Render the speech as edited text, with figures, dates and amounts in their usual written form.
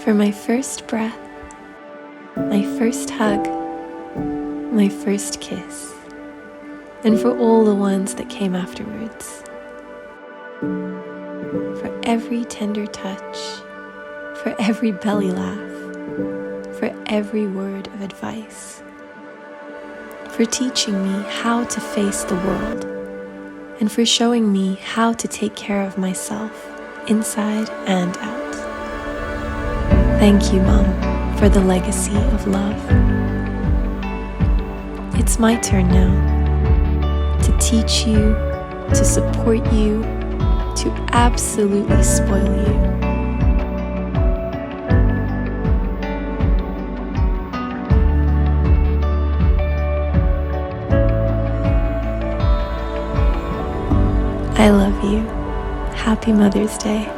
For my first breath, my first hug, my first kiss, and for all the ones that came afterwards. For every tender touch, for every belly laugh, for every word of advice, for teaching me how to face the world, and for showing me how to take care of myself, inside and out. Thank you, Mom, for the legacy of love. It's my turn now to teach you, to support you, to absolutely spoil you. I love you. Happy Mother's Day.